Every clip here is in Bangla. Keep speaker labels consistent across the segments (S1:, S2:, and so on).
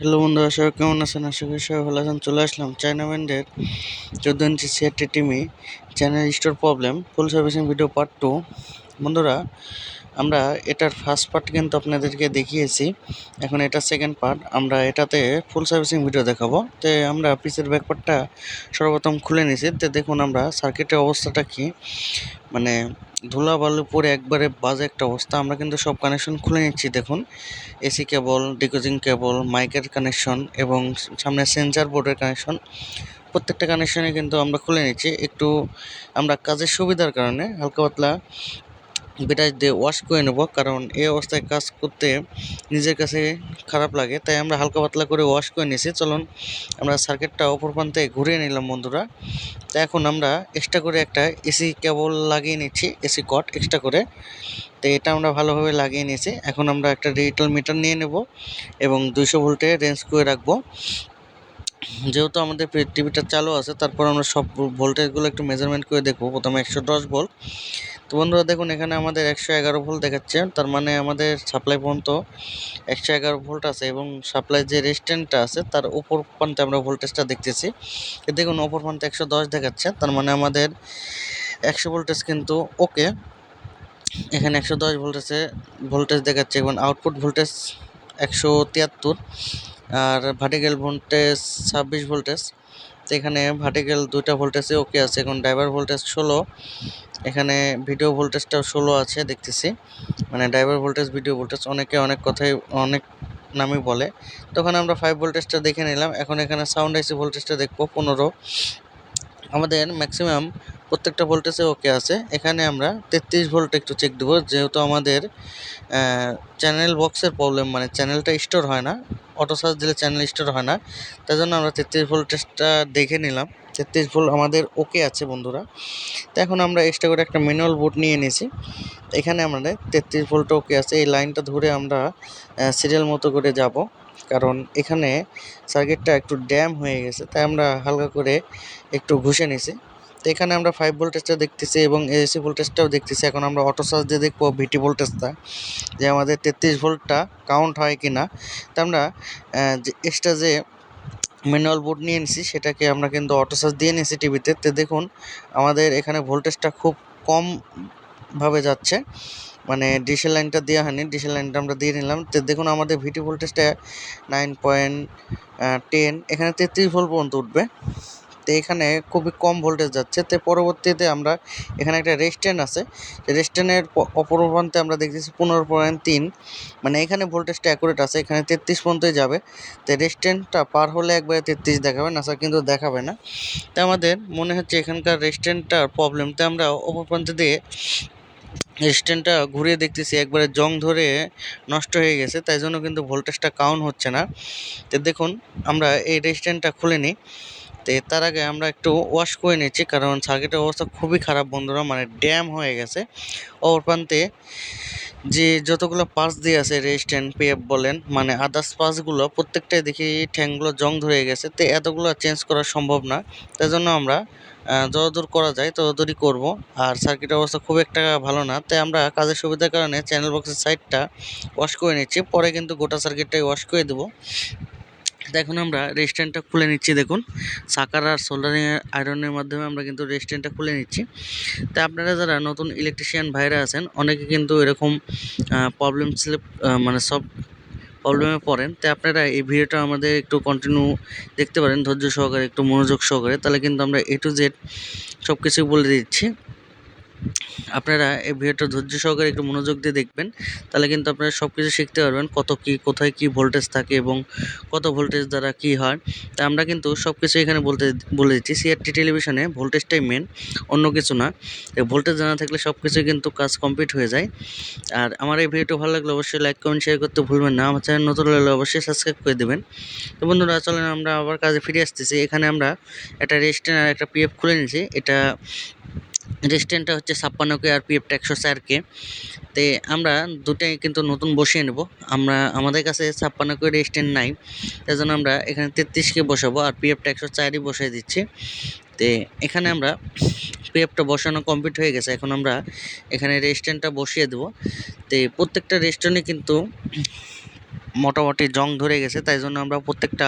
S1: হ্যালো বন্ধুরা, সবাই কেমন আছেন? আশা করি সবাই ভালো আছেন। চলে আসলাম চায়না ব্র্যান্ডের 14 inch CRT TV channel store problem full servicing video part 2। বন্ধুরা, আমরা এটার ফার্স্ট পার্ট কিন্তু আপনাদেরকে দেখিয়েছি। এখন এটা সেকেন্ড পার্ট। আমরা এটাতে ফুল সার্ভিসিং ভিডিও দেখাবো। তো আমরা পিসের ব্যাকপার্টটা সর্বপ্রথম খুলে নিয়েছি। তো দেখুন আমরা সার্কিটের অবস্থাটা কি, মানে ধুলা বালু পরে একবারে বাজে একটা অবস্থা। আমরা কিন্তু সব কানেকশন খুলে নিচ্ছি। দেখুন, এসি কেবল, ডিকোজিং কেবল, মাইকের কানেকশন এবং সামনে সেন্সার বোর্ডের কানেকশন, প্রত্যেকটা কানেকশনে কিন্তু আমরা খুলে নিচ্ছি। একটু আমরা কাজের সুবিধার কারণে হালকা পাতলা ব্রাশ দিয়ে ওয়াশ করে নেব, কারণ এই অবস্থায় কাজ করতে নিজের কাছে খারাপ লাগে। তাই আমরা হালকা পাতলা করে ওয়াশ করে নিয়েছি। চলুন আমরা সার্কিটটা অপর প্রান্তে ঘুরিয়ে নিলাম বন্ধুরা। তো এখন আমরা এক্সট্রা করে একটা এসি কেবল লাগিয়ে নিচ্ছি, এসি কট এক্সট্রা করে। তো এটা আমরা ভালোভাবে লাগিয়ে নিয়েছি। এখন আমরা একটা ডিজিটাল মিটার নিয়ে নেব এবং 200 ভোল্টে রেঞ্জ করে রাখবো। যেহেতু আমাদের টিভিটা চালু আছে, তারপর আমরা সব ভোল্টেজগুলো একটু মেজারমেন্ট করে দেখব। প্রথমে 110 ভোল্ট। তো বন্ধুরা দেখুন, এখানে আমাদের 111 ভোল্ট দেখাচ্ছে। তার মানে আমাদের সাপ্লাই পর্যন্ত 111 ভোল্ট আছে এবং সাপ্লাই যে রেজিস্ট্যান্সটা আছে তার উপর প্রান্তে আমরা ভোল্টেজটা দেখতেছি। দেখুন অপর প্রান্তে 110 দেখাচ্ছে, তার মানে আমাদের 100 ভোল্টেজ কিন্তু ওকে। এখানে 110 ভোল্টেজ দেখাচ্ছে এবং আউটপুট ভোল্টেজ 173, আর ভার্টিক্যাল ভোল্টেজ 26 ভোল্টেজ। তো এখানে ভার্টিক্যাল দুইটা ভোল্টেজে ওকে আছে। এখন ড্রাইভার ভোল্টেজ 16, এখানে ভিডিও ভোল্টেজটাও 16 আছে দেখতেছি। মানে ড্রাইভার ভোল্টেজ, ভিডিও ভোল্টেজ, অনেকে অনেক কথাই অনেক নামই বলে। তখন আমরা 5 ভোল্টেজটা দেখে নিলাম। এখন এখানে সাউন্ড আইসি ভোল্টেজটা দেখবো 15। আমাদের ম্যাক্সিমাম প্রত্যেকটা ভোল্টেজে ওকে আছে। এখানে আমরা 33 ভোল্ট একটু চেক দেবো, যেহেতু আমাদের চ্যানেল বক্সের প্রবলেম, মানে চ্যানেলটা স্টোর হয় না। অটো চার্জ দিলে চ্যানেল স্টোর হয় না, তাই জন্য আমরা 33 ভোল্টেজটা দেখে নিলাম। 33 ভোল্ট আমাদের ওকে আছে বন্ধুরা। তো এখন আমরা এক্সট্রা করে একটা ম্যানুয়াল বোর্ড নিয়ে নিয়েছি। এখানে আমাদের 33 ভোল্ট ওকে আছে। এই লাইনটা ধরে আমরা সিরিয়াল মতো করে যাব, কারণ এখানে সার্কিটটা একটু ড্যাম হয়ে গেছে, তাই আমরা হালকা করে একটু ঘষে নিছি। তো এখানে আমরা 5 ভোল্টেজটা দেখতেছি এবং এসি ভোল্টেজটাও দেখতেছি। এখন আমরা অটো চার্জ দিয়ে দেখবো ভিটি ভোল্টেজটা, যে আমাদের 33 ভোল্টটা কাউন্ট হয় কি না। তো আমরা যে এক্সট্রা যে ম্যানুয়াল বোর্ড নিয়ে নিছি সেটাকে আমরা কিন্তু অটো চার্জ দিয়ে নিয়েছি টিভিতে। তো দেখুন আমাদের এখানে ভোল্টেজটা খুব কমভাবে যাচ্ছে, মানে ডিসেল লাইনটা দেওয়া হয়নি, ডিসেল লাইনটা আমরা দিয়ে নিলাম। তো দেখুন আমাদের ভিটি ভোল্টেজটা 9.10, এখানে 33 ভোল্ট পর্যন্ত উঠবে। তো এখানে খুবই কম ভোল্টেজ যাচ্ছে। তো পরবর্তীতে আমরা এখানে একটা রেজিস্ট্যান্স আছে, রেজিস্ট্যান্সের অপর প্রান্তে আমরা দেখতেছি 15.3, মানে এখানে ভোল্টেজটা অ্যাকুরেট আছে, এখানে 33 পর্যন্তই যাবে। তো রেজিস্ট্যান্সটা পার হলে একবারে 33 দেখাবে না স্যার, কিন্তু দেখাবে না। তো আমাদের মনে হচ্ছে এখানকার রেজিস্ট্যান্সটার প্রবলেম। তো আমরা অপর প্রান্তে দিয়ে রেজিস্ট্যান্সটা ঘুরিয়ে দেখতেছি, একবারে জং ধরে নষ্ট হয়ে গেছে, তাই জন্য কিন্তু ভোল্টেজটা কাউন্ট হচ্ছে না। তো দেখুন আমরা এই রেজিস্ট্যান্সটা খুলে নিই। তো তার আগে আমরা একটু ওয়াশ করে নিচ্ছি, কারণ সার্কিটের অবস্থা খুবই খারাপ বন্ধুরা, মানে ড্যাম হয়ে গেছে। অপর প্রান্তে যে যতগুলো পার্টস দিয়ে আছে, রেজিস্ট্যান্স, পিএফ বলেন, মানে আদার্স পার্টসগুলো প্রত্যেকটাই দেখি ঠ্যাংগুলো জং ধরে গেছে। তো এতগুলো চেঞ্জ করা সম্ভব না, তাই জন্য আমরা যতদূর করা যায় ততদূরই করব। আর সার্কিটের অবস্থা খুব একটা ভালো না, তাই আমরা কাজের সুবিধার কারণে চ্যানেল বক্সের সাইডটা ওয়াশ করে নিচ্ছি, পরে কিন্তু গোটা সার্কিটটাই ওয়াশ করে দেবো। দেখুন আমরা রেজিস্ট্যান্সটা খুলে নিচ্ছি। দেখুন সাকার আর সোল্ডারিং আয়রনের মাধ্যমে আমরা কিন্তু রেজিস্ট্যান্সটা খুলে নিচ্ছি। তা আপনারা যারা নতুন ইলেকট্রিশিয়ান ভাইরা আছেন, অনেকে কিন্তু এরকম প্রবলেম স্লিপ, মানে সব প্রবলেমে পড়েন। তাই আপনারা এই ভিডিওটা আমাদের একটু কন্টিনিউ দেখতে পারেন, ধৈর্য সহকারে, একটু মনোযোগ সহকারে, তাহলে কিন্তু আমরা A to Z সব কিছুই বলে দিচ্ছি। আপনারা এই ভিডিওটা ধৈর্য সহকারে একটু মনোযোগ দিয়ে দেখবেন, তাহলে কিন্তু আপনারা সব কিছু শিখতে পারবেন, কত কি কোথায় কি ভোল্টেজ থাকে এবং কত ভোল্টেজ দ্বারা কি হয়। তা আমরা কিন্তু সব কিছু এখানে বলে দিচ্ছি। সিআরটি টেলিভিশনে ভোল্টেজটাই মেন, অন্য কিছু না। ভোল্টেজ জানা থাকলে সব কিছুই কিন্তু কাজ কমপ্লিট হয়ে যায়। আর আমার এই ভিডিওটা ভালো লাগলে অবশ্যই লাইক, কমেন্ট, শেয়ার করতে ভুলবেন না। আমার চ্যানেল নতুন হলে অবশ্যই সাবস্ক্রাইব করে দেবেন। তো বন্ধুরা চলেন আমরা আবার কাজে ফিরে আসতেছি। এখানে আমরা একটা রেজিস্ট্যান্স আর একটা পিএফ খুলে নিয়েছি। এটা রেজিস্ট্যান্সটা হচ্ছে 56K আর পিএফটা 104K। তো আমরা দুটাই কিন্তু নতুন বসিয়ে নেব। আমাদের কাছে 56K রেজিস্ট্যান্স নাই, তাই জন্য আমরা এখানে 33K বসাবো আর পিএফটা 104ই বসিয়ে দিচ্ছি। তো এখানে আমরা পিএফটা বসানো কমপ্লিট হয়ে গেছে। এখন আমরা এখানে রেজিস্ট্যান্সটা বসিয়ে দেবো। তো প্রত্যেকটা রেজিস্ট্যান্সে কিন্তু মোটামুটি জং ধরে গেছে, তাই জন্য আমরা প্রত্যেকটা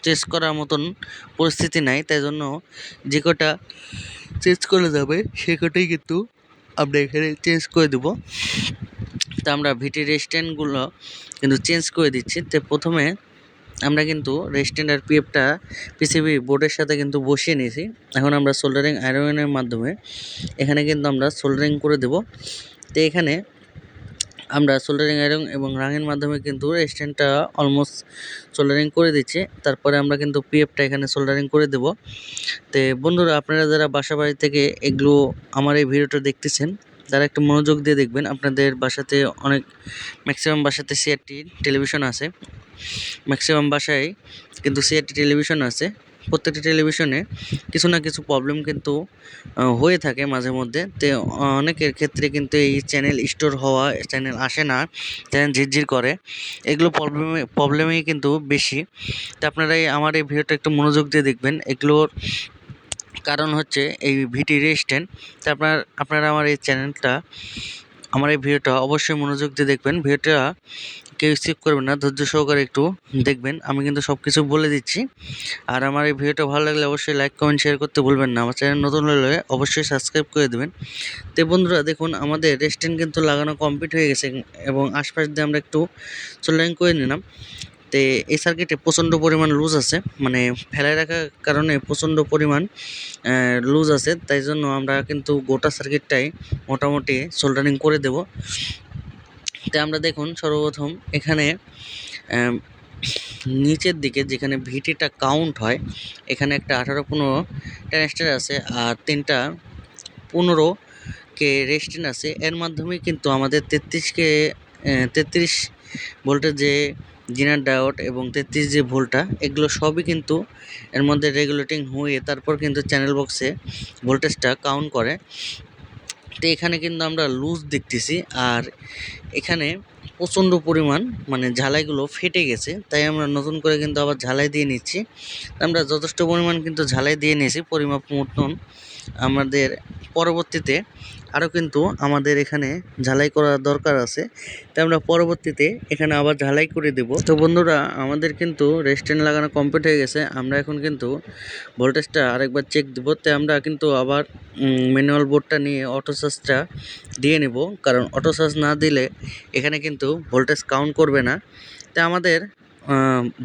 S1: চেঞ্জ করার মতন পরিস্থিতি নাই, তাই জন্য যে কটা চেঞ্জ করা যাবে সে কটাই কিন্তু আমরা এখানে চেঞ্জ করে দেবো। তা আমরা ভিটি রেস্ট্যান্টগুলো কিন্তু চেঞ্জ করে দিচ্ছি। তো প্রথমে আমরা কিন্তু রেস্ট্যান্ট আর পিএফটা পিসিবি বোর্ডের সাথে কিন্তু বসিয়ে নিয়েছি। এখন আমরা সোল্ডারিং আয়রনের মাধ্যমে এখানে কিন্তু আমরা সোল্ডারিং করে দেব। তো এখানে আমরা সোল্ডারিং আয়রন এবং রাঙের মাধ্যমে কিন্তু রেস্ট্যান্টটা অলমোস্ট সোল্ডারিং করে দিচ্ছি। তারপরে আমরা কিন্তু পিএফটা এখানে সোল্ডারিং করে দেব। তো বন্ধুরা, আপনারা যারা বাসা বাড়ি থেকে এগুলো আমার এই ভিডিওটা দেখতেছেন, তারা একটু মনোযোগ দিয়ে দেখবেন। আপনাদের বাসাতে ম্যাক্সিমাম বাসাতে সিআরটি টেলিভিশন আছে, ম্যাক্সিমাম বাসায় কিন্তু সিআরটি টেলিভিশন আছে। প্রত্যেকটি টেলিভিশনে কিছু না কিছু প্রবলেম কিন্তু হয়ে থাকে মাঝে মধ্যে। তো অনেকের ক্ষেত্রে কিন্তু এই চ্যানেল স্টোর হওয়া, চ্যানেল আসে না, চ্যানেল ঝিরঝির করে, এগুলো প্রবলেমেই কিন্তু বেশি। তো আপনারা আমার এই ভিডিওটা একটু মনোযোগ দিয়ে দেখবেন। এগুলোর কারণ হচ্ছে এই ভিটি রেস্ট্যান্ট। তো আপনারা আমার এই ভিডিওটা অবশ্যই মনোযোগ দিয়ে দেখবেন। ভিডিওটা কেউ স্কিপ করবেন না, ধৈর্য সহকারে একটু দেখবেন। আমি কিন্তু সব কিছু বলে দিচ্ছি। আর আমার এই ভিডিওটা ভালো লাগলে অবশ্যই লাইক, কমেন্ট, শেয়ার করতে ভুলবেন না। আমার চ্যানেল নতুন হলে অবশ্যই সাবস্ক্রাইব করে দেবেন। তো বন্ধুরা দেখুন, আমাদের রেস্ট্যান্ট কিন্তু লাগানো কমপ্লিট হয়ে গেছে এবং আশপাশ দিয়ে আমরা একটু সোল্ডারিং করে নিলাম। তো এই সার্কিটে প্রচণ্ড পরিমাণ লুজ আছে, মানে ফেলায় রাখার কারণে প্রচণ্ড পরিমাণ লুজ আছে, তাই জন্য আমরা কিন্তু গোটা সার্কিটটাই মোটামুটি সোল্ডারিং করে দেব। তো আমরা দেখুন, সর্বপ্রথম এখানে নিচের দিকে যেখানে ভিটিটা কাউন্ট হয়, এখানে একটা 18-15 ট্রানজিস্টর আছে আর 3টা 15K রেস্ট্যান্ট আছে। এর মাধ্যমে কিন্তু আমাদের 33 ভোল্টের যে জিনার ডায়োড এবং 33 যে ভোল্টটা, এগুলো সবই কিন্তু এর মধ্যে রেগুলেটিং হয়ে তারপর কিন্তু চ্যানেল বক্সে ভোল্টেজটা কাউন্ট করে। তো এখানে কিন্তু আমরা লুজ দেখতেছি, আর এখানে প্রচণ্ড পরিমাণ মানে ঝালাইগুলো ফেটে গেছে, তাই আমরা নতুন করে কিন্তু আবার ঝালাই দিয়ে নিচ্ছি। আমরা যথেষ্ট পরিমাণ কিন্তু ঝালাই দিয়ে নিয়েছি পরিমাপ মতন। আমাদের পরবর্তীতে আরও কিন্তু আমাদের এখানে ঝালাই করা দরকার আছে, তাই আমরা পরবর্তীতে এখানে আবার ঝালাই করে দেব। তো বন্ধুরা, আমাদের কিন্তু রেস্ট্যান্ট লাগানো কমপ্লিট হয়ে গেছে। আমরা এখন কিন্তু ভোল্টেজটা আরেকবার চেক দেবো। তাই আমরা কিন্তু আবার ম্যানুয়াল বোর্ডটা নিয়ে অটো চার্জটা দিয়ে নেব, কারণ অটো চার্জ না দিলে এখানে কিন্তু ভোল্টেজ কাউন্ট করবে না। তাই আমাদের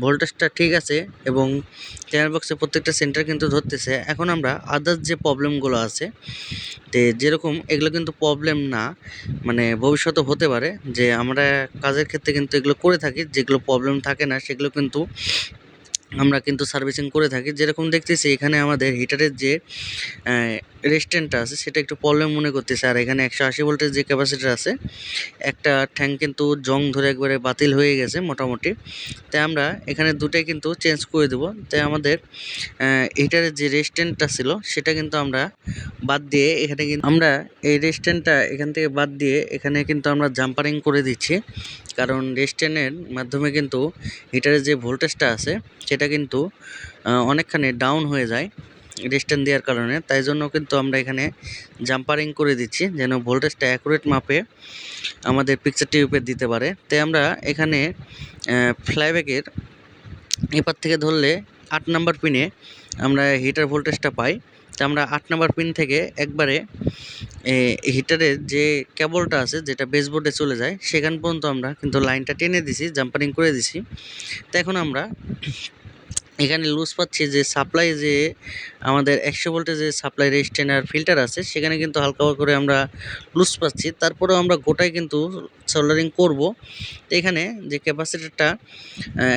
S1: ভোল্টেজটা ঠিক আছে এবং চ্যানেল বক্সে প্রত্যেকটা সেন্টার কিন্তু ধরতেছে। এখন আমরা আদার্স যে প্রবলেমগুলো আছে, তো যেরকম এগুলো কিন্তু প্রবলেম না, মানে ভবিষ্যতে হতে পারে যে আমরা কাজের ক্ষেত্রে কিন্তু এগুলো করে থাকি, যেগুলো প্রবলেম থাকে না সেগুলো কিন্তু আমরা কিন্তু সার্ভিসিং করে থাকি। যেরকম দেখতেছি এখানে আমাদের হিটারের যে রেস্ট্যান্টটা আছে সেটা একটু প্রবলেম মনে করতেছে, আর এখানে 180 ভোল্টের যে ক্যাপাসিটার আছে একটা ট্যাঙ্ক কিন্তু জং ধরে একবারে বাতিল হয়ে গেছে মোটামুটি। তাই আমরা এখানে দুটাই কিন্তু চেঞ্জ করে দেবো। তাই আমাদের হিটারের যে রেস্ট্যান্টটা ছিল সেটা কিন্তু আমরা বাদ দিয়ে এখানে কিন্তু আমরা এই রেস্ট্যান্টটা এখান থেকে বাদ দিয়ে এখানে কিন্তু আমরা জাম্পারিং করে দিচ্ছি, কারণ রেস্ট্যান্টের মাধ্যমে কিন্তু হিটারের যে ভোল্টেজটা আছে সেটা কিন্তু অনেকখানি ডাউন হয়ে যায় রেস্ট্যান্ট দেওয়ার কারণে। তাই জন্য কিন্তু আমরা এখানে জাম্পারিং করে দিচ্ছি যেন ভোল্টেজটা অ্যাকুরেট মাপে আমাদের পিকচার টিউবে দিতে পারে। তাই আমরা এখানে ফ্লাইব্যাকের এপার থেকে ধরলে 8 নাম্বার পিনে আমরা হিটার ভোল্টেজটা পাই। তো আমরা 8 নাম্বার পিন থেকে একবারে হিটারের যে কেবলটা আছে যেটা বেসবোর্ডে চলে যায় সেখান পর্যন্ত আমরা কিন্তু লাইনটা টেনে দিছি, জাম্পারিং করে দিছি। তো এখন আমরা এখানে লুজ পাচ্ছি যে সাপ্লাই, যে আমাদের 100 ভোল্টের যে সাপ্লাই রেজিস্ট্যান্ট আর ফিল্টার আছে সেখানে কিন্তু হালকা করে আমরা লুজ পাচ্ছি। তারপরেও আমরা গোটাই কিন্তু সোল্ডারিং করব। তো এখানে যে ক্যাপাসিটারটা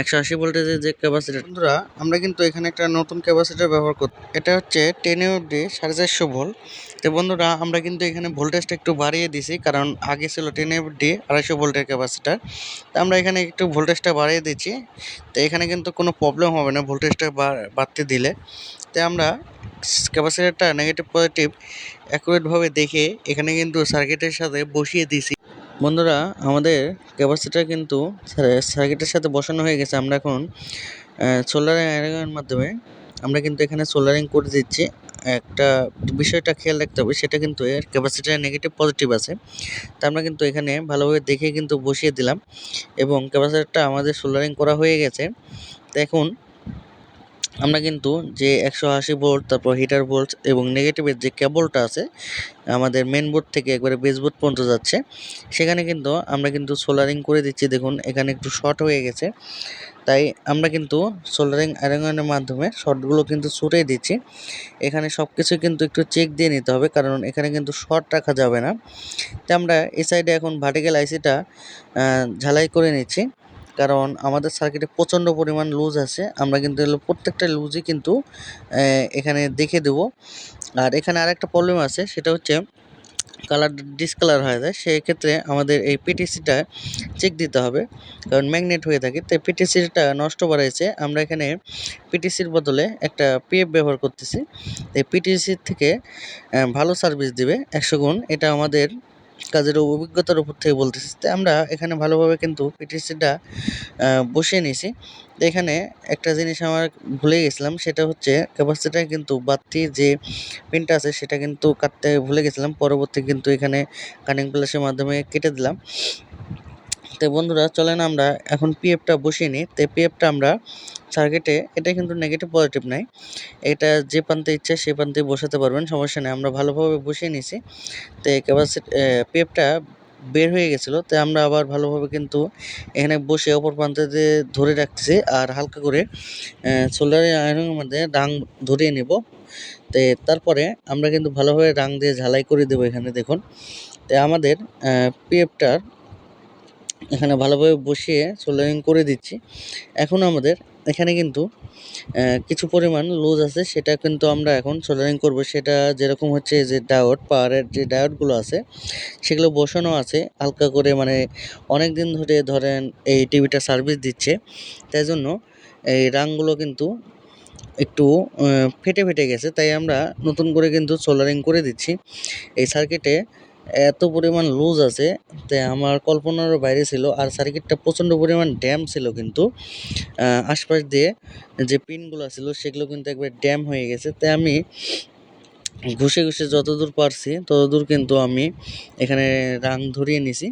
S1: 180 ভোল্টের যে ক্যাপাসিটার, বন্ধুরা আমরা কিন্তু এখানে একটা নতুন ক্যাপাসিটার ব্যবহার করি। এটা হচ্ছে 10AD 450 ভোল্ট। তো বন্ধুরা, আমরা কিন্তু এখানে ভোল্টেজটা একটু বাড়িয়ে দিছি, কারণ আগে ছিল 10AD 250 ভোল্টের ক্যাপাসিটার। তো আমরা এখানে একটু ভোল্টেজটা বাড়িয়ে দিচ্ছি। তো এখানে কিন্তু কোনো প্রবলেম হবে না ভোল্টেজটা বাড়তে দিলে। তাই আমরা ক্যাপাসিটারটা নেগেটিভ পজিটিভ অ্যাকুরেটভাবে দেখে এখানে কিন্তু সার্কিটের সাথে বসিয়ে দিছি। বন্ধুরা, আমাদের ক্যাপাসিটার কিন্তু সার্কিটের সাথে বসানো হয়ে গেছে। আমরা এখন সোল্ডারিং আয়রনের মাধ্যমে আমরা কিন্তু এখানে সোল্ডারিং করে দিচ্ছি। একটা বিষয়টা খেয়াল রাখতে হবে, সেটা কিন্তু এর ক্যাপাসিটার নেগেটিভ পজিটিভ আছে। তা আমরা কিন্তু এখানে ভালোভাবে দেখে কিন্তু বসিয়ে দিলাম এবং ক্যাপাসিটারটা আমাদের সোল্ডারিং করা হয়ে গেছে। তো এখন আমরা কিন্তু যে 180 ভোল্ট, তারপর হিটার ভোল্ট এবং নেগেটিভের যে কেবলটা আছে আমাদের মেন বোর্ড থেকে একবারে বেস বোর্ড পর্যন্ত যাচ্ছে, সেখানে কিন্তু আমরা কিন্তু সোল্ডারিং করে দিচ্ছি। দেখুন এখানে একটু শর্ট হয়ে গেছে, তাই আমরা কিন্তু সোল্ডারিং আয়রনের মাধ্যমে শর্টগুলো কিন্তু ছুটে দিচ্ছি। এখানে সব কিছু কিন্তু একটু চেক দিয়ে নিতে হবে, কারণ এখানে কিন্তু শর্ট রাখা যাবে না। তো আমরা এই সাইডে এখন ভার্টিক্যাল আইসিটা ঝালাই করে নিচ্ছি, কারণ আমাদের সার্কিটে প্রচণ্ড পরিমাণ লুজ আছে। আমরা কিন্তু প্রত্যেকটা লুজই কিন্তু এখানে দেখে দেব। আর এখানে আরেকটা প্রবলেম আছে, সেটা হচ্ছে কালার ডিসকালার হয়ে যায়। সেক্ষেত্রে আমাদের এই পিটিসিটা চেক দিতে হবে, কারণ ম্যাগনেট হয়ে থাকে। তাই পিটিসিটা নষ্ট বাড়াইছে, আমরা এখানে পিটিসির বদলে একটা পিএফ ব্যবহার করতেছি। এই পিটিসির থেকে ভালো সার্ভিস দিবে 100 গুণ। এটা আমাদের কাজের অভিজ্ঞতার উপর থেকে বলতেছি। তাই আমরা এখানে ভালোভাবে কিন্তু পিটিসিটা বসিয়ে নিয়েছি। তো এখানে একটা জিনিস আমার ভুলে গেছিলাম, সেটা হচ্ছে ক্যাপাসিটারে কিন্তু বাতির যে পিনটা আছে সেটা কিন্তু কাটতে ভুলে গেছিলাম। পরবর্তী কিন্তু এখানে কাটিং প্লাসের মাধ্যমে কেটে দিলাম। তো বন্ধুরা চলেন আমরা এখন পিএফটা বসিয়ে নিই। তো পিএফটা আমরা সার্কিটে, এটা কিন্তু নেগেটিভ পজিটিভ নাই, এটা যে প্রান্তে ইচ্ছে সে প্রান্তে বসাতে পারবেন, সমস্যা নেই। আমরা ভালোভাবে বসিয়ে নিয়েছি। তো পিএফটা বের হয়ে গেছিলো, তাই আমরা আবার ভালোভাবে কিন্তু এখানে বসে অপর প্রান্তে দিয়ে ধরে রাখতেছি আর হালকা করে সোল্ডারিং আয়রনের মধ্যে রাং ধরিয়ে নেব। তো তারপরে আমরা কিন্তু ভালোভাবে রাং দিয়ে ঝালাই করে দেবো। এখানে দেখুন, তো আমাদের পিএফটার এখানে ভালোভাবে বসিয়ে সোল্ডারিং করে দিচ্ছি। এখন আমাদের এখানে কিন্তু কিছু পরিমাণ লুজ আছে, সেটা কিন্তু আমরা এখন সোল্ডারিং করব। সেটা যেরকম হচ্ছে যে ডায়োড, পাওয়ারের যে ডায়োডগুলো আছে সেগুলো বসানো আছে হালকা করে, মানে অনেক দিন ধরে ধরেন এই টিভিটা সার্ভিস দিচ্ছে, তাই জন্য এই রাংগুলো কিন্তু একটু ফেটে ফেটে গেছে। তাই আমরা নতুন করে কিন্তু সোল্ডারিং করে দিচ্ছি। এই সার্কিটে এত পরিমাণ লুজ আছে, তাই আমার কল্পনারও বাইরে ছিল। আর সার্কিটটা প্রচণ্ড পরিমাণ ড্যাম ছিল, কিন্তু আশপাশ দিয়ে যে পিনগুলো ছিল সেগুলো কিন্তু একবার ড্যাম হয়ে গেছে। তাই আমি ঘষে ঘষে যতদূর পারছি ততদূর কিন্তু আমি এখানে রাং ধরিয়ে নিছি।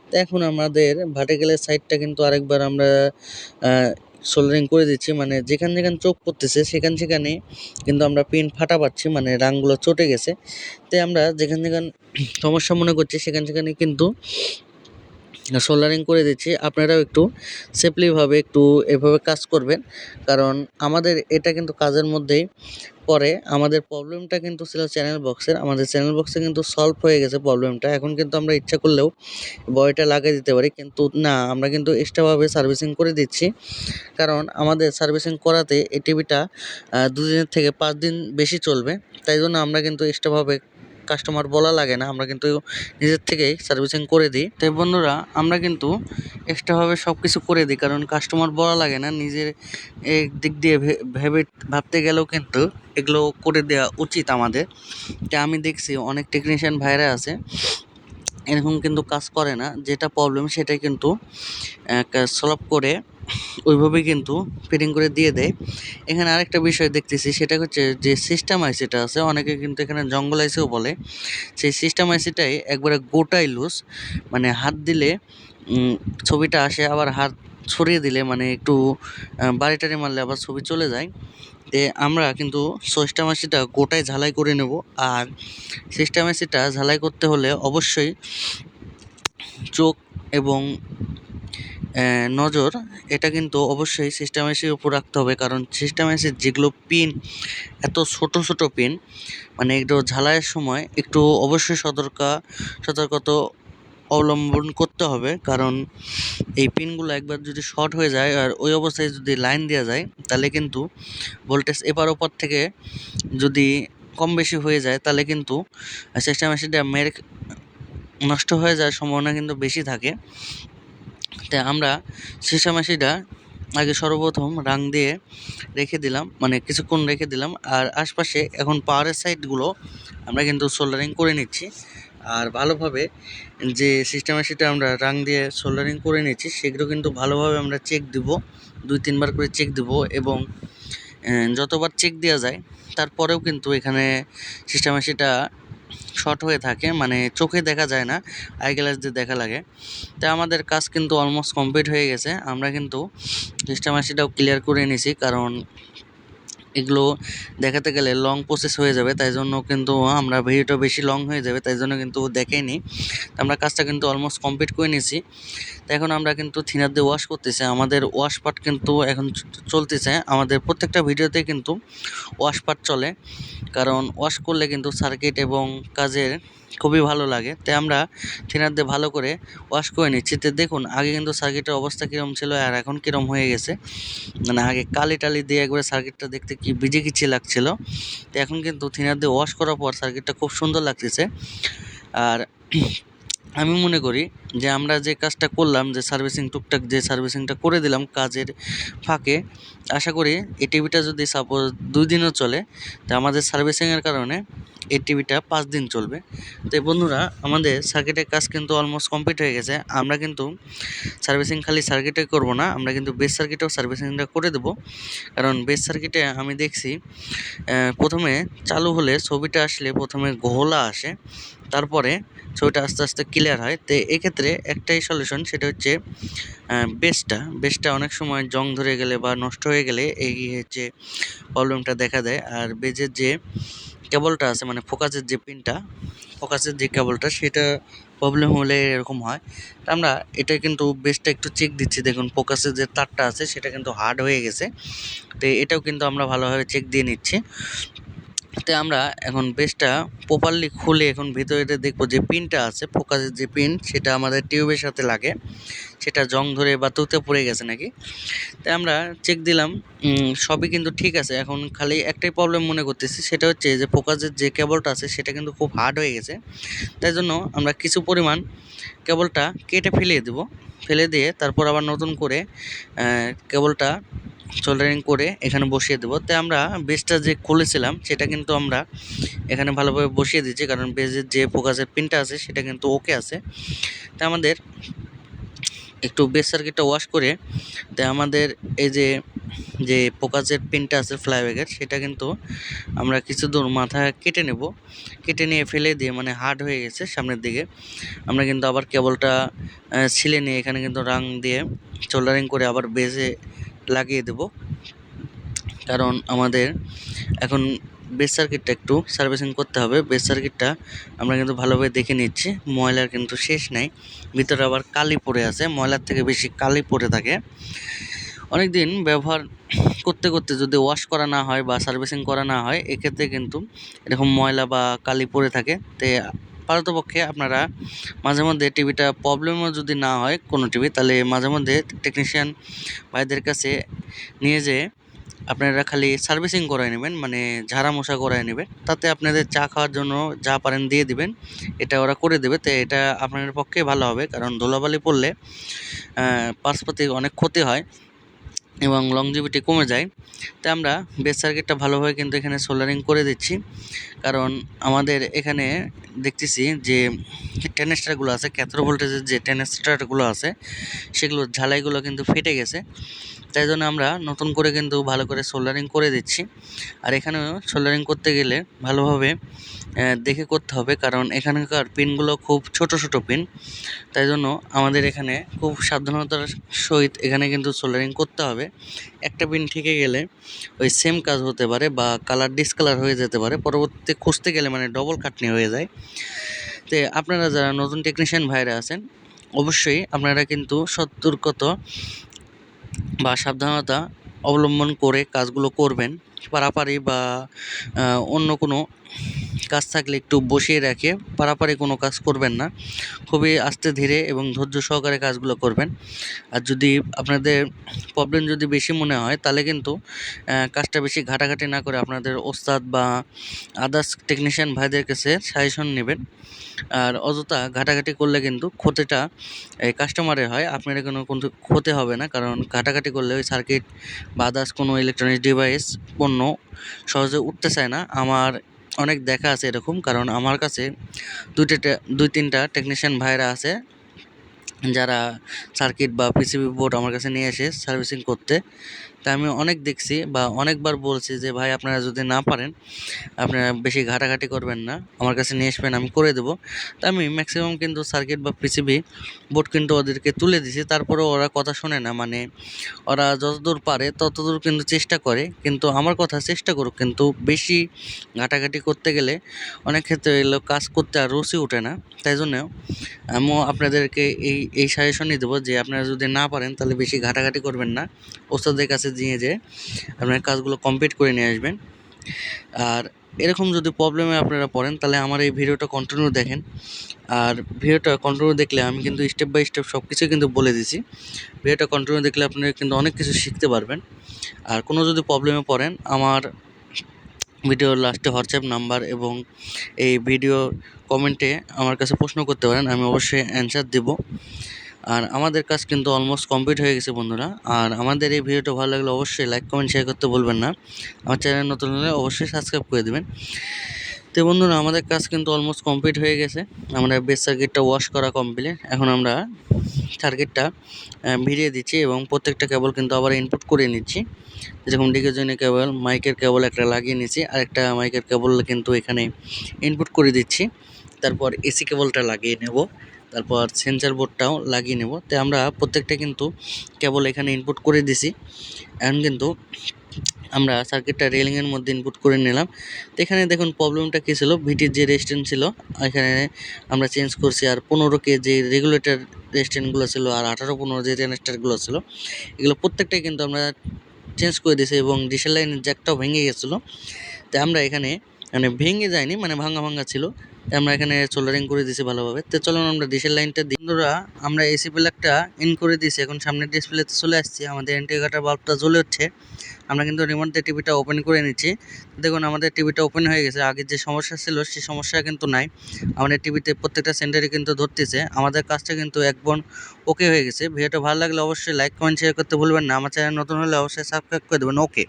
S1: তো এখন আমাদের ভার্টিক্যালের সাইডটা কিন্তু আরেকবার আমরা সোল্ডারিং করে দিচ্ছি, মানে যেখানে যেখানে চোখ পড়তেছে সেখানে কিন্তু আমরা পিন ফাটা পাচ্ছি, মানে রাংগুলো চটে গেছে। তাই আমরা যেখানে যেখানে সমস্যা মনে করছি সেখানে কিন্তু সোল্ডারিং করে দিচ্ছি। আপনারাও একটু সেফলিভাবে একটু এভাবে কাজ করবেন, কারণ আমাদের এটা কিন্তু কাজের মধ্যেই পরে। আমাদের প্রবলেমটা কিন্তু ছিল চ্যানেল বক্সের, আমাদের চ্যানেল বক্সে কিন্তু সলভ হয়ে গেছে প্রবলেমটা। এখন কিন্তু আমরা ইচ্ছা করলেও বডিটা লাগিয়ে দিতে পারি, কিন্তু না, আমরা কিন্তু এক্সট্রাভাবে সার্ভিসিং করে দিচ্ছি, কারণ আমাদের সার্ভিসিং করাতে এই টিভিটা 2 দিনের থেকে 5 দিন বেশি চলবে। তাই জন্য আমরা কিন্তু এক্সট্রাভাবে কাস্টমার বলা লাগে না, আমরা কিন্তু নিজের থেকেই সার্ভিসিং করে দিই। তাই বন্ধুরা আমরা কিন্তু এক্সট্রাভাবে সব কিছু করে দিই, কারণ কাস্টমার বলা লাগে না, নিজের দিক দিয়ে ভাবতে গেলেও কিন্তু এগুলো করে দেওয়া উচিত আমাদের। তাই আমি দেখছি অনেক টেকনিশিয়ান ভাইরা আছে এরকম কিন্তু কাজ করে না, যেটা প্রবলেম সেটা কিন্তু সলভ করে ওইভাবেই কিন্তু ফিটিং করে দিয়ে দেয়। এখানে আরেকটা বিষয় দেখতেছি, সেটা হচ্ছে যে সিস্টেম আইসিটা আছে, অনেকে কিন্তু এখানে জঙ্গল আইসিও বলে। সেই সিস্টেম আইসিটাই একবারে গোটাই লুজ, মানে হাত দিলে ছবিটা আসে, আবার হাত ছড়িয়ে দিলে মানে একটু বাড়ি মারলে আবার ছবি চলে যায়। আমরা কিন্তু সিস্টেম আইসিটা গোটাই ঝালাই করে নেব। আর সিস্টেম আইসিটা ঝালাই করতে হলে অবশ্যই চোখ এবং নজর, এটা কিন্তু অবশ্যই সিস্টেম আইসির উপর রাখতে হবে, কারণ সিস্টেম আইসির যেগুলো পিন এত ছোট ছোট পিন, মানে একটু ঝালাইয়ের সময় একটু অবশ্যই সতর্কতা অবলম্বন করতে হবে, কারণ এই পিনগুলো একবার যদি শর্ট হয়ে যায় আর ওই অবস্থায় যদি লাইন দেওয়া যায়, তাহলে কিন্তু ভোল্টেজ এপার ওপার থেকে যদি কম বেশি হয়ে যায়, তাহলে কিন্তু সিস্টেম আইসিটা নষ্ট হয়ে যাওয়ার সম্ভাবনা কিন্তু বেশি থাকে। তাই আমরা সিস্টেম আইসিটা আগে সর্বপ্রথম রাং দিয়ে রেখে দিলাম, মানে কিছুক্ষণ রেখে দিলাম। আর আশপাশে এখন পাওয়ারের সাইডগুলো আমরা কিন্তু সোল্ডারিং করে নিচ্ছি। আর ভালোভাবে যে সিস্টেম আইসিটা আমরা রাং দিয়ে সোল্ডারিং করে নিচ্ছি সেগুলো কিন্তু ভালোভাবে আমরা চেক দিব, 2-3 বার করে চেক দিব। এবং যতবার চেক দেওয়া যায় তারপরেও কিন্তু এখানে সিস্টেমে সেটা শর্ট হয়ে থাকে, মানে চোখে দেখা যায় না, আই গ্লাস দিয়ে দেখা লাগে। তো আমাদের কাজ কিন্তু অলমোস্ট কমপ্লিট হয়ে গেছে। আমরা কিন্তু সিস্টেমে সেটাও ক্লিয়ার করে নিছি, কারণ এগুলো দেখাতে গেলে লং প্রসেস হয়ে যাবে, তাই জন্য কিন্তু আমরা ভিডিওটা বেশি লং হয়ে যাবে, তাই জন্য কিন্তু দেখাইনি। আমরা কাজটা কিন্তু অলমোস্ট কমপ্লিট করে নিয়েছি। তো এখন আমরা কিন্তু থিনার দিয়ে ওয়াশ করতেছি। আমাদের ওয়াশ পার্ট কিন্তু এখন চলতেছে। আমাদের প্রত্যেকটা ভিডিওতে কিন্তু ওয়াশ পার্ট চলে, কারণ ওয়াশ করলে কিন্তু সার্কিট এবং কাজের খুবই ভালো লাগে। তাই আমরা থিনার দিয়ে ভালো করে ওয়াশ করে নিচ্ছি। তো দেখুন আগে কিন্তু সার্কিটের অবস্থা কীরকম ছিল আর এখন কীরকম হয়ে গেছে, মানে আগে কালি টালি দিয়ে একবারে সার্কিটটা দেখতে কি ভিজে কিচি লাগছিল। তো এখন কিন্তু থিনার দিয়ে ওয়াশ করার পর সার্কিটটা খুব সুন্দর লাগতেছে। আর আমি মনে করি যে আমরা যে কাজটা করলাম, যে সার্ভিসিং টুকটাক যে সার্ভিসিংটা করে দিলাম কাজের ফাঁকে, আশা করি এই টিভিটা যদি সাপোজ 2 দিনও চলে, তো আমাদের সার্ভিসিংয়ের কারণে এই টিভিটা 5 দিন চলবে। তো বন্ধুরা, আমাদের সার্কিটের কাজ কিন্তু অলমোস্ট কমপ্লিট হয়ে গেছে। আমরা কিন্তু সার্ভিসিং খালি সার্কিটে করব না, আমরা কিন্তু বেস সার্কিটেও সার্ভিসিংটা করে দেবো। কারণ বেস সার্কিটে আমি দেখছি প্রথমে চালু হলে ছবিটা আসলে প্রথমে ঘোলা আসে, তারপরে ছবিটা আস্তে আস্তে ক্লিয়ার হয়। তো এক্ষেত্রে একটাই সলিউশন, সেটা হচ্ছে বেসটা অনেক সময় জং ধরে গেলে বা নষ্ট হয়ে গেলে এই হচ্ছে প্রবলেমটা দেখা দেয়। আর বেজের যে কেবলটা আছে, মানে ফোকাসের যে কেবলটা, সেটা প্রবলেম হলে এরকম হয়। তা আমরা এটা কিন্তু বেসটা একটু চেক দিচ্ছি। দেখুন ফোকাসের যে তারটা আছে সেটা কিন্তু হার্ড হয়ে গেছে। তো এটাও কিন্তু আমরা ভালোভাবে চেক দিয়ে নিচ্ছি। তো আমরা এখন বেসটা প্রপারলি খুলে এখন ভিতরে দেখবো যে পিনটা আছে, ফোকাসের যে পিন, সেটা আমাদের টিউবের সাথে লাগে, সেটা জং ধরে বা তুতে পড়ে গেছে নাকি। তাই আমরা চেক দিলাম, সবই কিন্তু ঠিক আছে। এখন খালি একটাই প্রবলেম মনে করতেছি, সেটা হচ্ছে যে ফোকাসের যে কেবলটা আছে সেটা কিন্তু খুব হার্ড হয়ে গেছে। তাই জন্য আমরা কিছু পরিমাণ কেবলটা কেটে ফেলে দিয়ে তারপর আবার নতুন করে কেবলটা সোল্ডারিং করে এখানে বসিয়ে দেবো। তাই আমরা বেসটা যে খুলেছিলাম সেটা কিন্তু আমরা এখানে ভালোভাবে বসিয়ে দিচ্ছি, কারণ বেসের যে ফোকাসের পিনটা আছে সেটা কিন্তু ওকে আছে। তাই আমাদের একটু বেস সার্কিটটা ওয়াশ করে, তাই আমাদের এই যে ফোকাসের পিনটা আছে ফ্লাইব্যাগের, সেটা কিন্তু আমরা কিছু দূর মাথা কেটে নিয়ে ফেলে দিয়ে, মানে হার্ড হয়ে গেছে সামনের দিকে, আমরা কিন্তু আবার কেবলটা ছিলে নিয়ে এখানে কিন্তু রাং দিয়ে সোল্ডারিং করে আবার বেসে লাগিয়ে দেব। কারণ আমাদের এখন বেস সার্কিটটা একটু সার্ভিসিং করতে হবে। বেস সার্কিটটা আমরা কিন্তু ভালোভাবে দেখে নিচ্ছি, ময়লার কিন্তু শেষ নাই, ভিতরে আবার কালি পড়ে আছে, ময়লার থেকে বেশি কালি পড়ে থাকে। অনেক দিন ব্যবহার করতে করতে যদি ওয়াশ করা না হয় বা সার্ভিসিং করা না হয়, এক্ষেত্রে কিন্তু এরকম ময়লা বা কালি পড়ে থাকে। তো পারতপক্ষে আপনারা মাঝে মধ্যে টিভিটা প্রবলেমও যদি না হয় কোনো টিভি, তাহলে মাঝে মধ্যে টেকনিশিয়ান ভাইদের কাছে নিয়ে যেয়ে আপনারা খালি সার্ভিসিং করায় নেবেন, মানে ঝাড়া মশা করায় নেবেন। তাতে আপনাদের চা খাওয়ার জন্য যা পারেন দিয়ে দিবেন, এটা ওরা করে দেবে। তো এটা আপনাদের পক্ষে ভালো হবে, কারণ ধুলাবালি পড়লে পার্টস অনেক ক্ষতি হয় এবং লংজিভিটি কমে যায়। তাই আমরা বেস সার্কিটটা ভালোভাবে কিন্তু এখানে সোল্ডারিং করে দিচ্ছি, কারণ আমাদের এখানে দেখতেছি যে ট্রানজিস্টরগুলো আছে, 14 ভোল্টেজের যে ট্রানজিস্টরগুলো আছে, সেগুলোর ঝালাইগুলো কিন্তু ফেটে গেছে। তাই জন্য আমরা নতুন করে কিন্তু ভালো করে সোল্ডারিং করে দিচ্ছি। আর এখানেও সোল্ডারিং করতে গেলে ভালোভাবে দেখে করতে হবে, কারণ এখানকার পিনগুলো খুব ছোট পিন। তাই জন্য আমাদের এখানে খুব সাবধানতার সহিত এখানে কিন্তু সোল্ডারিং করতে হবে। একটা পিন ঠেকে গেলে ওই সেম কাজ হতে পারে বা কালার ডিসকালার হয়ে যেতে পারে, পরবর্তীতে খুঁজতে গেলে মানে ডবল খাটনি হয়ে যায়। তো আপনারা যারা নতুন টেকনিশিয়ান ভাইরা আছেন, অবশ্যই আপনারা কিন্তু সতর্কতা বা সাবধানতা অবলম্বন করে কাজগুলো করবেন। পারাপারি বা অন্য কোনো কাজ থাকলে একটু বসিয়ে রেখে পারাপারি কোনো কাজ করবেন না, খুবই আস্তে ধীরে এবং ধৈর্য সহকারে কাজগুলো করবেন। আর যদি আপনাদের প্রবলেম যদি বেশি মনে হয়, তাহলে কিন্তু কাজটা বেশি ঘাটাঘাটি না করে আপনাদের ওস্তাদ বা আদার্স টেকনিশিয়ান ভাইদের কাছে সাজেশন নেবেন। আর অযথা ঘাটাঘাটি করলে কিন্তু ক্ষতিটা কাস্টমারের হয়, আপনার কোনো ক্ষতি হবে না। কারণ ঘাটাঘাটি করলে ওই সার্কিট বা আদার্স কোনো ইলেকট্রনিক্স ডিভাইস পণ্য সহজে উঠতে চায় না। আমার অনেক দেখা আছে এরকম, কারণ আমার কাছে 2-3টা টেকনিশিয়ান ভাইরা আছে যারা সার্কিট বা পিসিবি বোর্ড আমার কাছে নিয়ে আসে সার্ভিসিং করতে। তা আমি অনেক দেখছি বা অনেকবার বলছি যে ভাই আপনারা যদি না পারেন আপনারা বেশি ঘাটাঘাটি করবেন না, আমার কাছে নিয়ে আসবেন, আমি করে দেবো। তা আমি ম্যাক্সিমাম কিন্তু সার্কিট বা পিসিবি বোর্ড কিন্তু ওদেরকে তুলে দিছি, তারপরেও ওরা কথা শোনে না। মানে ওরা যতদূর পারে ততদূর কিন্তু চেষ্টা করে, কিন্তু আমার কথা চেষ্টা করুক, কিন্তু বেশি ঘাটাঘাটি করতে গেলে অনেক ক্ষেত্রে এগুলো কাজ করতে আর রুচি ওঠে না। তাই জন্য আমিও আপনাদেরকে এই সাজেশনই দেবো যে আপনারা যদি না পারেন তাহলে বেশি ঘাটাঘাটি করবেন না, ওস্তাদের কাছে নিয়ে আপনার কাজগুলো কমপ্লিট করে নিয়ে আসবেন। আর এরকম যদি প্রবলেমে আপনারা পড়েন তাহলে আমার এই ভিডিওটা কন্টিনিউ দেখেন। আর ভিডিওটা কন্টিনিউ দেখলে আমি কিন্তু স্টেপ বাই স্টেপ সব কিছু কিন্তু বলে দিছি। ভিডিওটা কন্টিনিউ দেখলে আপনারা কিন্তু অনেক কিছু শিখতে পারবেন। আর কোনো যদি প্রবলেমে পড়েন আমার ভিডিওর লাস্টে হোয়াটসঅ্যাপ নাম্বার এবং এই ভিডিও কমেন্টে আমার কাছে প্রশ্ন করতে পারেন, আমি অবশ্যই অ্যান্সার দেব। আর আমাদের কাজ কিন্তু অলমোস্ট কমপ্লিট হয়ে গেছে বন্ধুরা। আর আমাদের এই ভিডিওটা ভালো লাগলে অবশ্যই লাইক কমেন্ট শেয়ার করতে বলবেন না। আমার চ্যানেল নতুন হলে অবশ্যই সাবস্ক্রাইব করে দেবেন। তো বন্ধুরা আমাদের কাজ কিন্তু অলমোস্ট কমপ্লিট হয়ে গেছে। আমরা বেস সার্কিটটা ওয়াশ করা কমপ্লিট। এখন আমরা সার্কিটটা ভিড়িয়ে দিচ্ছি এবং প্রত্যেকটা কেবল কিন্তু আবার ইনপুট করে নিচ্ছি। যেরকম ডিকেজনে কেবল, মাইকের কেবল একটা লাগিয়ে নিচ্ছি, আরেকটা মাইকের কেবল কিন্তু এখানে ইনপুট করে দিচ্ছি। তারপর এসি কেবলটা লাগিয়ে নেব, তারপর সেন্সর বোর্ডটাও লাগিয়ে নেব। তো আমরা প্রত্যেকটা কিন্তু কেবল এখানে ইনপুট করে দিছি। এখন কিন্তু আমরা সার্কিটটা রেলিংয়ের মধ্যে ইনপুট করে নিলাম। তো এখানে দেখুন প্রবলেমটা কী ছিল, ভিটির যে রেজিস্ট্যান্স ছিল এখানে আমরা চেঞ্জ করছি, আর 15K যে রেগুলেটর রেজিস্ট্যান্সগুলো ছিল আর 18-15 যে রেজিস্টারগুলো ছিল এগুলো প্রত্যেকটাই কিন্তু আমরা চেঞ্জ করে দিয়েছি এবং ডিসেল লাইনের জ্যাকটাও ভেঙে গেছিলো। তাই আমরা এখানে মানে ভেঙে যায়নি, মানে ভাঙা ছিল, আমরা এখানে সোল্ডারিং করে দিয়েছি ভালোভাবে। তো চলুন আমরা ডিসেল লাইনটা দিই। বন্ধুরা আমরা এসি প্লাগটা ইন করে দিয়েছি, এখন সামনের ডিসপ্লেতে চলে আসছি, আমাদের ইন্ডিকেটর বাল্বটা জ্বলে হচ্ছে। আমরা কিন্তু রিমোট দিয়ে টিভিটা ওপেন করে নিচ্ছি। দেখুন আমাদের টিভিটা ওপেন হয়ে গেছে, আগের যে সমস্যা ছিল সেই সমস্যা কিন্তু নাই। আমাদের টিভিতে প্রত্যেকটা সেন্টারে কিন্তু ধরতেছে, আমাদের কাজটা কিন্তু একদম ওকে হয়ে গেছে। ভিডিওটা ভালো লাগলে অবশ্যই লাইক কমেন্ট শেয়ার করতে ভুলবেন না। আমার চ্যানেল নতুন হলে অবশ্যই সাবস্ক্রাইব করে দেবেন। ওকে।